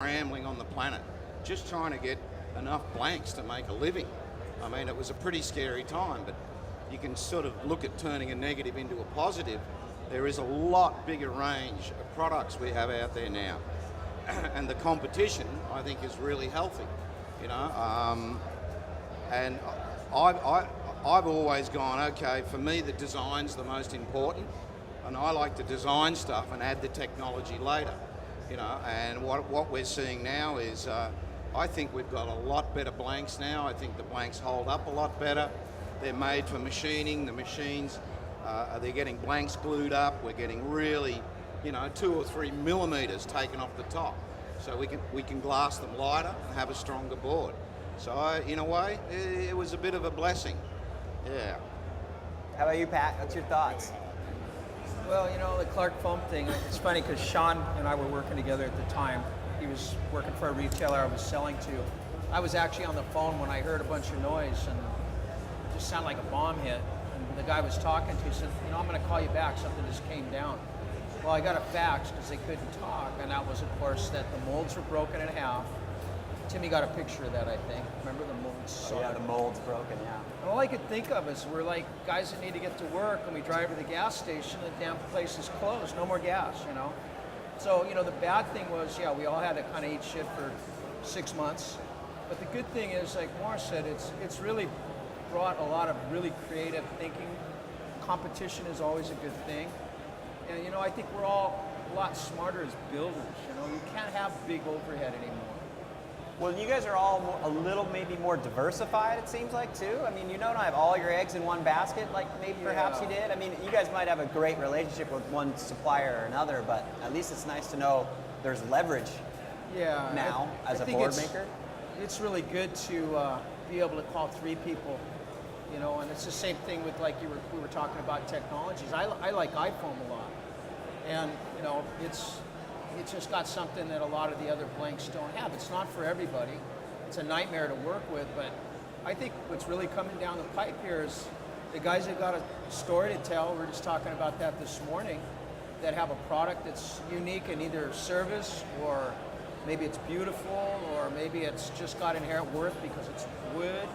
scrambling on the planet, just trying to get enough blanks to make a living. I mean, it was a pretty scary time, but you can sort of look at turning a negative into a positive. There is a lot bigger range of products we have out there now. And the competition, I think, is really healthy, you know. And I've always gone, okay, for me the design's the most important, and I like to design stuff and add the technology later, you know. And what we're seeing now is, I think we've got a lot better blanks now. I think the blanks hold up a lot better. They're made for machining. The machines, they're getting blanks glued up. We're getting really, you know, 2 or 3 millimeters taken off the top, so we can glass them lighter and have a stronger board. So in a way, it was a bit of a blessing. Yeah. How about you, Pat? What's your thoughts? Well, you know, the Clark foam thing, it's funny because Sean and I were working together at the time. He was working for a retailer I was selling to. I was actually on the phone when I heard a bunch of noise, and it just sounded like a bomb hit. And the guy I was talking to said, you know, I'm going to call you back. Something just came down. Well, I got a fax because they couldn't talk, and that was, of course, that the molds were broken in half. Timmy got a picture of that, I think. Remember the molds? Oh, yeah, the mold's broken, yeah. And all I could think of is we're like guys that need to get to work, and we drive to the gas station, the damn place is closed, no more gas, you know? So, you know, the bad thing was, yeah, we all had to kind of eat shit for 6 months. But the good thing is, like Morris said, it's really brought a lot of really creative thinking. Competition is always a good thing. And, you know, I think we're all a lot smarter as builders, you know? You can't have big overhead anymore. Well, you guys are all a little maybe more diversified, it seems like, too. I mean, you don't have all your eggs in one basket like maybe perhaps you did. I mean, you guys might have a great relationship with one supplier or another, but at least it's nice to know there's leverage now as a board maker. It's really good to be able to call 3 people, you know, and it's the same thing with, like, we were talking about technologies. I like iPhone a lot, and, you know, it's just got something that a lot of the other blanks don't have. It's not for everybody. It's a nightmare to work with, but I think what's really coming down the pipe here is the guys that got a story to tell, we were just talking about that this morning, that have a product that's unique in either service, or maybe it's beautiful, or maybe it's just got inherent worth because it's wood,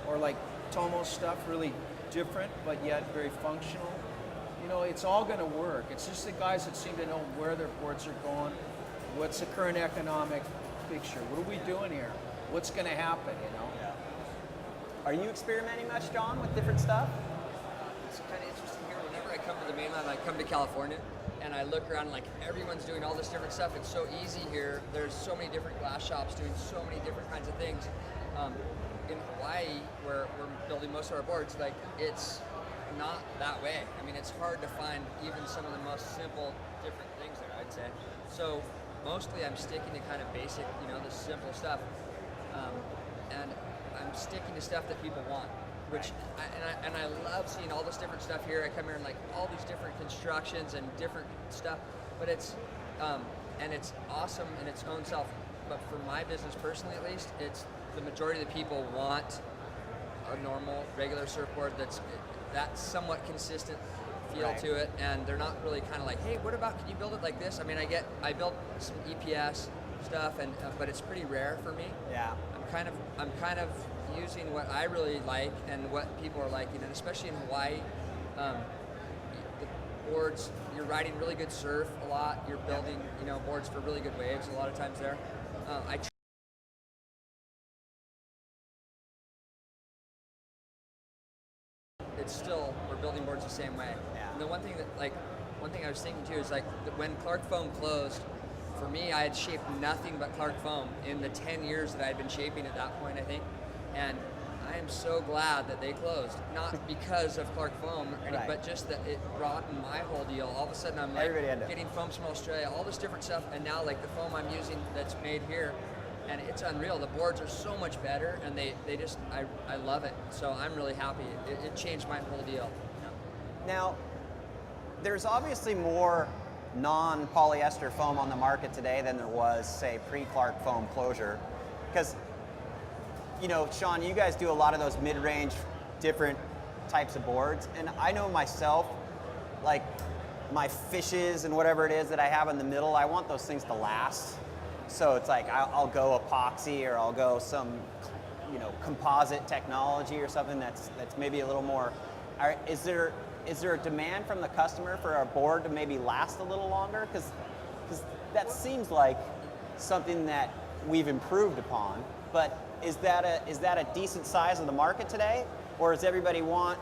or like Tomo's stuff, really different, but yet very functional. You know, it's all going to work. It's just the guys that seem to know where their boards are going, what's the current economic picture, what are we doing here, what's going to happen, you know? Yeah. Are you experimenting much, John, with different stuff? It's kind of interesting here. Whenever I come to the mainland, I come to California, and I look around, like, everyone's doing all this different stuff. It's so easy here. There's so many different glass shops doing so many different kinds of things. In Hawaii, where we're building most of our boards, like, it's not that way. I mean, it's hard to find even some of the most simple, different things there, I'd say. So mostly I'm sticking to kind of basic, you know, the simple stuff. And I'm sticking to stuff that people want, which, I love seeing all this different stuff here. I come here and, like, all these different constructions and different stuff, but it's, and it's awesome in its own self. But for my business personally, at least, it's the majority of the people want a normal, regular surfboard that's that somewhat consistent feel to it, and they're not really kind of like, hey, what about, can you build it like this? I mean, I built some EPS stuff, and but it's pretty rare for me. Yeah. I'm kind of using what I really like and what people are liking, and especially in Hawaii, the boards, you're riding really good surf a lot. You're building, you know, boards for really good waves a lot of times there. It's still, we're building boards the same way. Yeah. And the one thing I was thinking too is, like, when Clark Foam closed, for me, I had shaped nothing but Clark Foam in the 10 years that I had been shaping at that point, I think. And I am so glad that they closed. Not because of Clark Foam, but just that it broadened my whole deal. All of a sudden, I'm like getting foams from Australia, all this different stuff, and now, like, the foam I'm using that's made here, and it's unreal. The boards are so much better, and they just, I love it. So I'm really happy. It changed my whole deal. Now, there's obviously more non-polyester foam on the market today than there was, say, pre-Clark Foam closure. Because, you know, Sean, you guys do a lot of those mid-range, different types of boards, and I know myself, like, my fishes and whatever it is that I have in the middle, I want those things to last. So it's like I'll go epoxy or I'll go some, composite technology or something that's maybe a little more. Is there a demand from the customer for our board to maybe last a little longer? Because that seems like something that we've improved upon. But is that a decent size of the market today, or does everybody want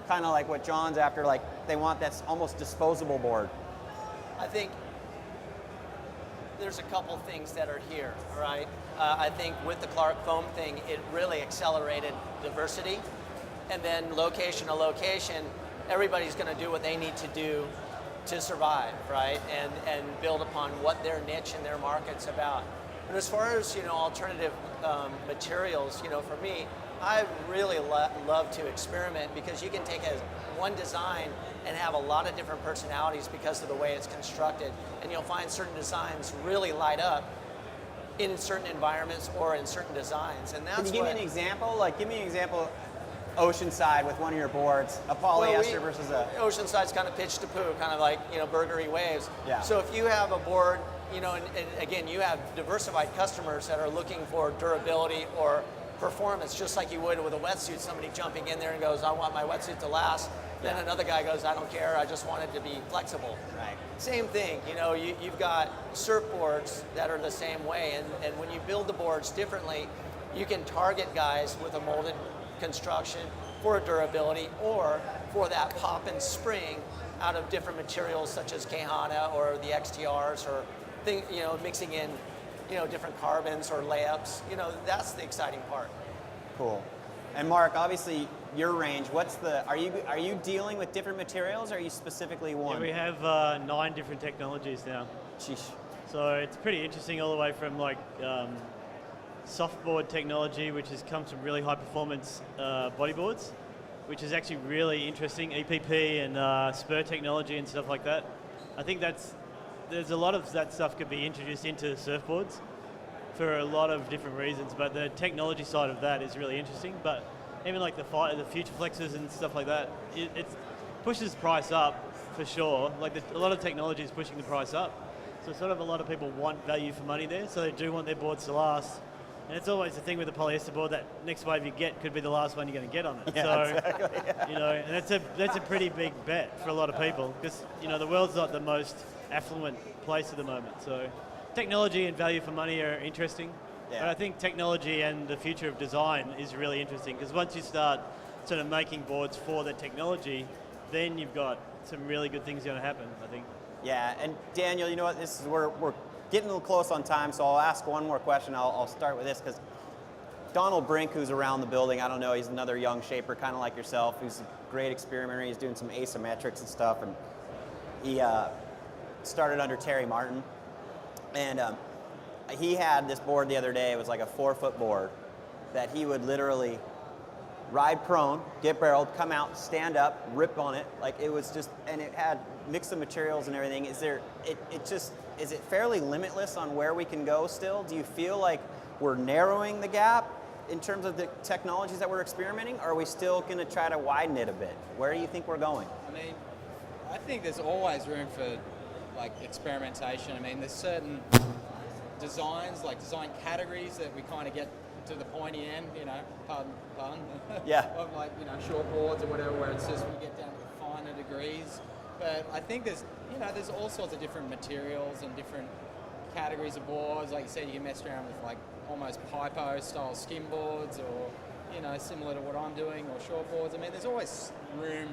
kind of like what John's after, like they want that's almost disposable board? I think there's a couple things that are here, all right? I think with the Clark foam thing, it really accelerated diversity. And then location to location, everybody's going to do what they need to do to survive, right? And build upon what their niche and their market's about. But as far as, alternative materials, for me, I really love to experiment, because you can take one design and have a lot of different personalities because of the way it's constructed. And you'll find certain designs really light up in certain environments or in certain designs. And that's Can you give me an example? Like, give me an example, Oceanside with one of your boards, a polyester versus a... Oceanside's kind of pitch to poo, kind of like, burgery waves. Yeah. So if you have a board, and again, you have diversified customers that are looking for durability or performance, just like you would with a wetsuit. Somebody jumping in there and goes, I want my wetsuit to last. Then another guy goes, I don't care, I just want it to be flexible. Right. Same thing, you've got surfboards that are the same way, and when you build the boards differently, you can target guys with a molded construction for durability or for that pop and spring out of different materials such as Kahana or the XTRs or mixing in different carbons or layups. That's the exciting part. Cool. And Mark, obviously your range, are you dealing with different materials, or are you specifically one? Yeah, we have 9 different technologies now. Sheesh. So it's pretty interesting, all the way from like softboard technology, which has come from really high performance bodyboards, which is actually really interesting, EPP and spur technology and stuff like that. I think there's a lot of that stuff could be introduced into surfboards for a lot of different reasons, but the technology side of that is really interesting. But even like the future flexes and stuff like that, it pushes price up for sure. Like a lot of technology is pushing the price up. So sort of a lot of people want value for money there, so they do want their boards to last. And it's always the thing with the polyester board, that next wave you get could be the last one you're going to get on it. Yeah, so, exactly, yeah. And that's a pretty big bet for a lot of people, because the world's not the most affluent place at the moment. So technology and value for money are interesting. Yeah. But I think technology and the future of design is really interesting, because once you start sort of making boards for the technology, then you've got some really good things going to happen, I think. Yeah, and Daniel, you know what? We're getting a little close on time, so I'll ask one more question. I'll start with this, because Donald Brink, who's around the building, I don't know, he's another young shaper, kind of like yourself, who's a great experimenter. He's doing some asymmetrics and stuff, and he started under Terry Martin. And he had this board the other day. It was like a 4-foot board that he would literally ride prone, get barreled, come out, stand up, rip on it. Like, it was just, and it had mix of materials and everything. Is it fairly limitless on where we can go still? Do you feel like we're narrowing the gap in terms of the technologies that we're experimenting, or are we still going to try to widen it a bit? Where do you think we're going? I mean, I think there's always room for like experimentation. I mean, there's certain designs, like design categories, that we kind of get to the pointy end, pardon, Yeah. of like, short boards or whatever, where it's just we get down to the finer degrees. But I think there's all sorts of different materials and different categories of boards. Like you said, you can mess around with like almost Pipo style skim boards, or similar to what I'm doing, or short boards. I mean, there's always room.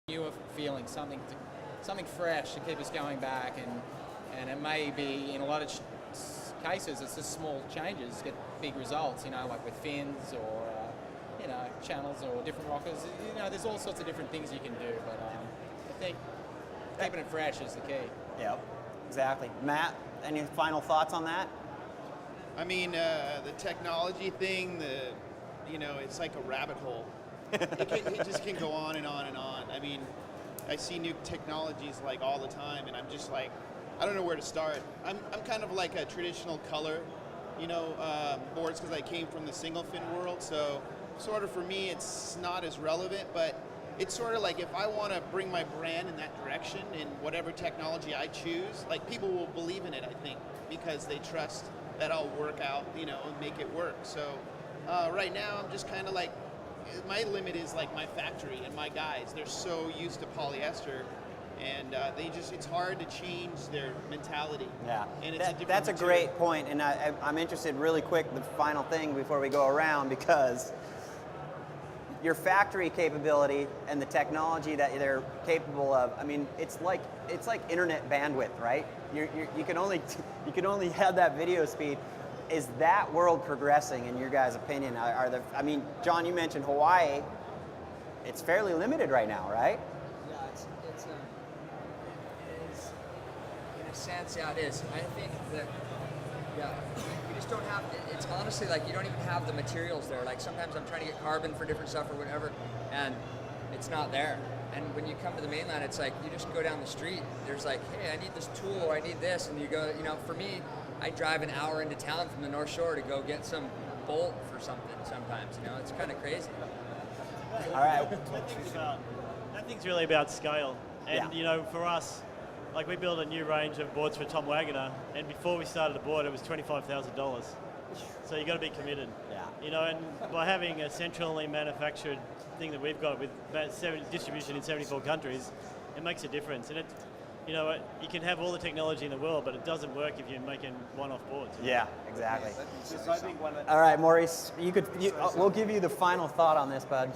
Newer feeling, something fresh to keep us going back, and it may be, in a lot of cases, it's just small changes get big results. Like with fins or channels or different rockers. There's all sorts of different things you can do, but I think keeping it fresh is the key. Yeah, exactly. Matt, any final thoughts on that? I mean, the technology thing, it's like a rabbit hole. It just can go on and on and on. I mean, I see new technologies like all the time, and I'm just like, I don't know where to start. I'm kind of like a traditional color, boards, because I came from the single fin world. So sort of for me, it's not as relevant, but it's sort of like if I want to bring my brand in that direction in whatever technology I choose, like people will believe in it, I think, because they trust that I'll work out, you know, and make it work. So right now I'm just kind of like, my limit is like my factory and my guys. They're so used to polyester, and it's hard to change their mentality. Yeah, and it's that's a material. great point, and I'm interested really quick, the final thing before we go around, because your factory capability and the technology that they're capable of, I mean, it's like internet bandwidth, right? You can only have that video speed. Is that world progressing in your guys' opinion? I mean, John, you mentioned Hawaii. It's fairly limited right now, right? Yeah, it is, in a sense, yeah, it is. I think that, yeah, you just don't have, it's honestly like you don't even have the materials there. Like sometimes I'm trying to get carbon for different stuff or whatever, and it's not there. And when you come to the mainland, it's like you just go down the street, there's like, hey, I need this tool, or I need this, and you go, you know, for me, I drive an hour into town from the North Shore to go get some bolt for something sometimes, you know, it's kind of crazy. All right. That thing's really about scale. And, Yeah. you know, for us, like we built a new range of boards for Tom Wagoner, and before we started the board, it was $25,000. So you got to be committed. Yeah. You know, and by having a centrally manufactured thing that we've got with distribution in 74 countries, it makes a difference. And it, you know, you can have all the technology in the world, but it doesn't work if you're making one-off boards. Yeah, exactly. All right, Maurice, we'll give you the final thought on this, bud.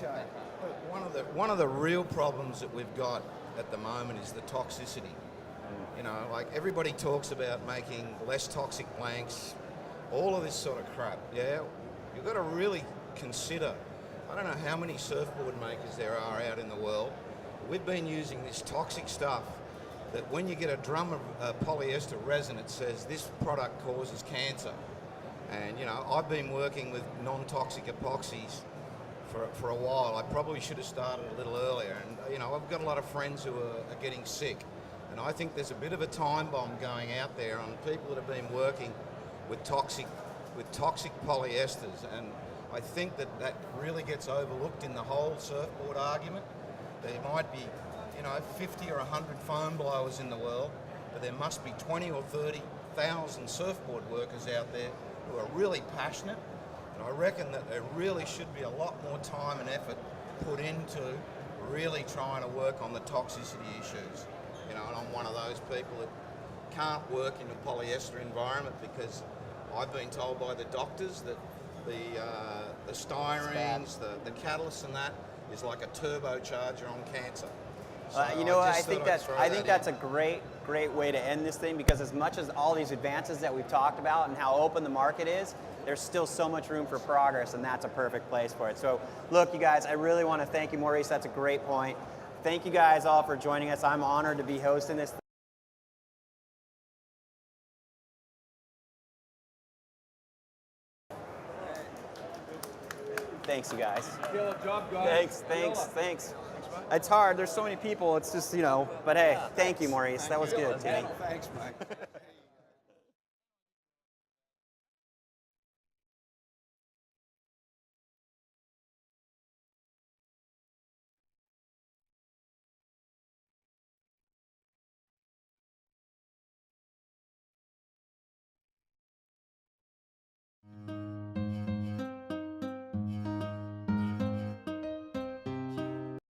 One of the real problems that we've got at the moment is the toxicity. You know, like everybody talks about making less toxic blanks, all of this sort of crap. Yeah, you've got to really consider. I don't know how many surfboard makers there are out in the world. We've been using this toxic stuff that when you get a drum of polyester resin, it says this product causes cancer. And you know, I've been working with non-toxic epoxies for a while. I probably should have started a little earlier. And you know, I've got a lot of friends who are getting sick. And I think there's a bit of a time bomb going out there on people that have been working with toxic polyesters. And I think that really gets overlooked in the whole surfboard argument. There might be, you know, 50 or 100 foam blowers in the world, but there must be 20 or 30,000 surfboard workers out there who are really passionate. And I reckon that there really should be a lot more time and effort put into really trying to work on the toxicity issues. You know, and I'm one of those people that can't work in a polyester environment because I've been told by the doctors that the styrenes, the catalysts and that is like a turbocharger on cancer. So You know what? just I think thought I'd throw that's that a great way to end this thing, because as much as all these advances that we've talked about and how open the market is, there's still so much room for progress, and that's a perfect place for it. So, look, you guys, I really want to thank you, Maurice. That's a great point. Thank you guys all for joining us. I'm honored to be hosting this. Thanks, you guys. Good job, guys. Thanks. It's hard. There's so many people. It's just, you know, but hey, thank you, Maurice. That was good, Timmy. Thanks, Mike.